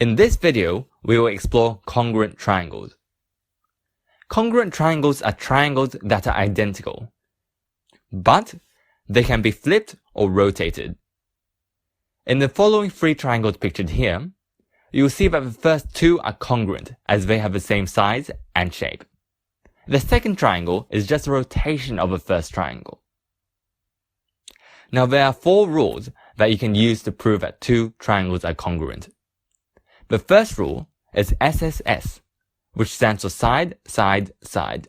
In this video, we will explore congruent triangles. Congruent triangles are triangles that are identical, but they can be flipped or rotated. In the following three triangles pictured here, you will see that the first two are congruent as they have the same size and shape. The second triangle is just a rotation of the first triangle. Now there are four rules that you can use to prove that two triangles are congruent. The first rule is HSC, which stands for side, side, side.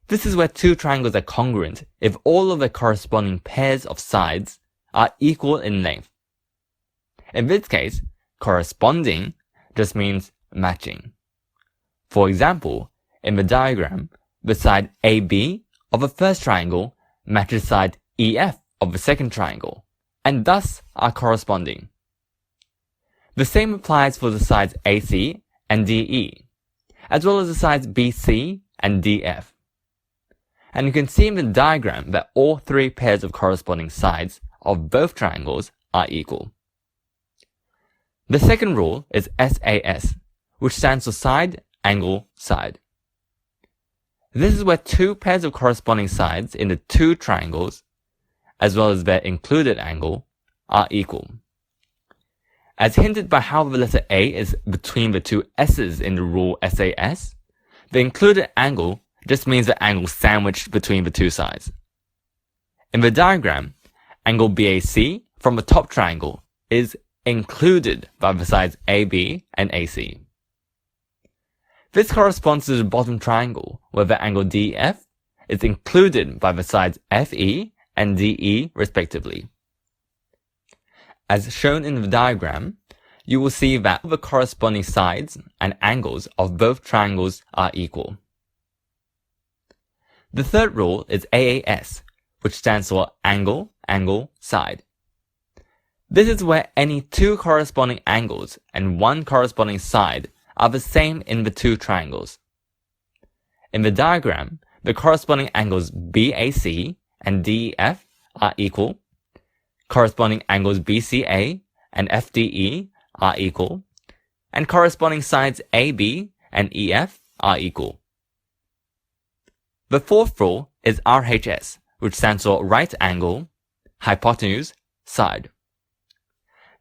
This is where two triangles are congruent if all of the corresponding pairs of sides are equal in length. In this case, corresponding just means matching. For example, in the diagram, the side AB of the first triangle matches side EF of the second triangle, and thus are corresponding. The same applies for the sides AC and DE, as well as the sides BC and DF. And you can see in the diagram that all three pairs of corresponding sides of both triangles are equal. The second rule is SAS, which stands for side, angle, side. This is where two pairs of corresponding sides in the two triangles, as well as their included angle, are equal. As hinted by how the letter A is between the two S's in the rule SAS, the included angle just means the angle sandwiched between the two sides. In the diagram, angle BAC from the top triangle is included by the sides AB and AC. This corresponds to the bottom triangle, where the angle DF is included by the sides FE and DE respectively. As shown in the diagram, you will see that the corresponding sides and angles of both triangles are equal. The third rule is AAS, which stands for angle, angle, side. This is where any two corresponding angles and one corresponding side are the same in the two triangles. In the diagram, the corresponding angles BAC and DEF are equal, corresponding angles BCA and FDE are equal, and corresponding sides AB and EF are equal. The fourth rule is RHS, which stands for right angle, hypotenuse, side.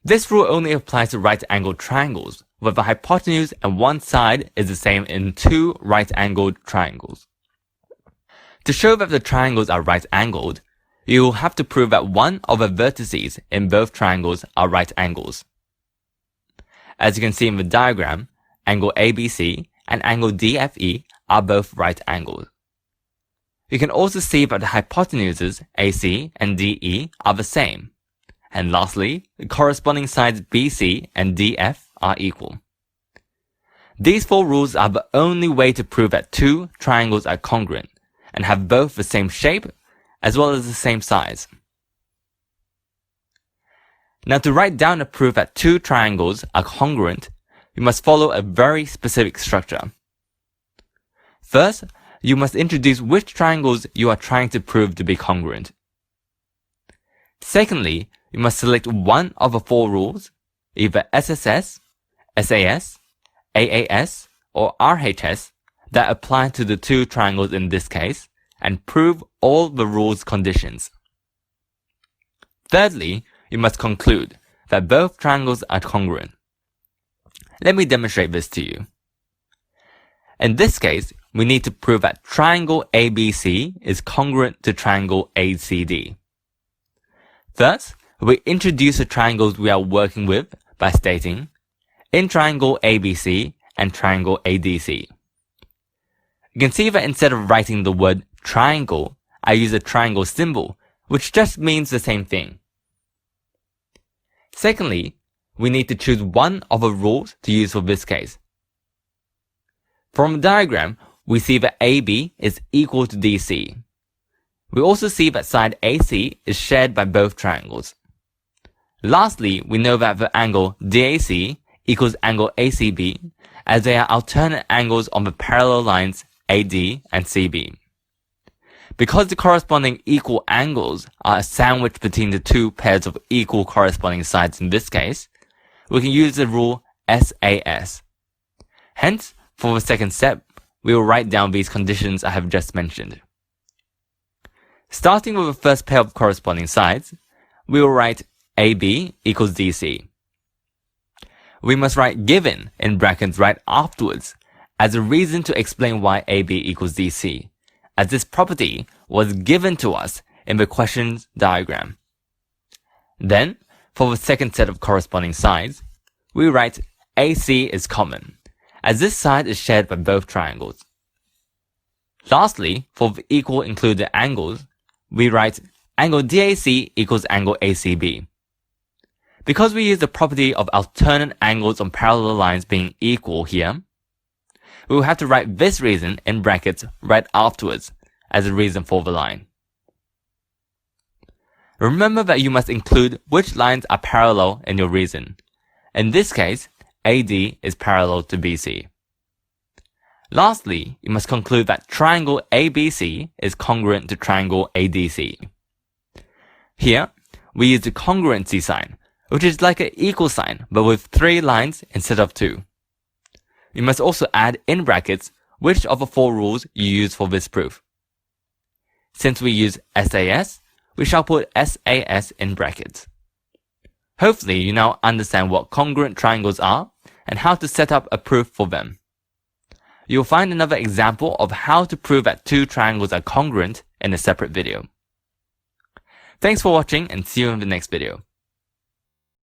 This rule only applies to right-angled triangles, where the hypotenuse and one side is the same in two right-angled triangles. To show that the triangles are right-angled, you will have to prove that one of the vertices in both triangles are right angles. As you can see in the diagram, angle ABC and angle DFE are both right angles. You can also see that the hypotenuses AC and DE are the same. And lastly, the corresponding sides BC and DF are equal. These four rules are the only way to prove that two triangles are congruent and have both the same shape as well as the same size. Now, to write down a proof that two triangles are congruent, you must follow a very specific structure. First, you must introduce which triangles you are trying to prove to be congruent. Secondly, you must select one of the four rules, either SSS, SAS, AAS, or RHS, that apply to the two triangles in this case, and prove all the rules conditions. Thirdly, you must conclude that both triangles are congruent. Let me demonstrate this to you. In this case, we need to prove that triangle ABC is congruent to triangle ACD. Thus, we introduce the triangles we are working with by stating, in triangle ABC and triangle ADC. You can see that instead of writing the word triangle, I use a triangle symbol, which just means the same thing. Secondly, we need to choose one of the rules to use for this case. From the diagram, we see that AB is equal to DC. We also see that side AC is shared by both triangles. Lastly, we know that the angle DAC equals angle ACB, as they are alternate angles on the parallel lines AD and CB. Because the corresponding equal angles are sandwiched between the two pairs of equal corresponding sides in this case, we can use the rule SAS. Hence, for the second step, we will write down these conditions I have just mentioned. Starting with the first pair of corresponding sides, we will write AB equals DC. We must write given in brackets right afterwards as a reason to explain why AB equals DC, as this property was given to us in the question's diagram. Then, for the second set of corresponding sides, we write AC is common, as this side is shared by both triangles. Lastly, for the equal included angles, we write angle DAC equals angle ACB. Because we use the property of alternate angles on parallel lines being equal here, we will have to write this reason in brackets right afterwards as a reason for the line. Remember that you must include which lines are parallel in your reason. In this case, AD is parallel to BC. Lastly, you must conclude that triangle ABC is congruent to triangle ADC. Here, we use the congruency sign, which is like an equal sign but with 3 lines instead of 2. You must also add in brackets which of the 4 rules you use for this proof. Since we use SAS, we shall put SAS in brackets. Hopefully you now understand what congruent triangles are and how to set up a proof for them. You'll find another example of how to prove that 2 triangles are congruent in a separate video. Thanks for watching and see you in the next video.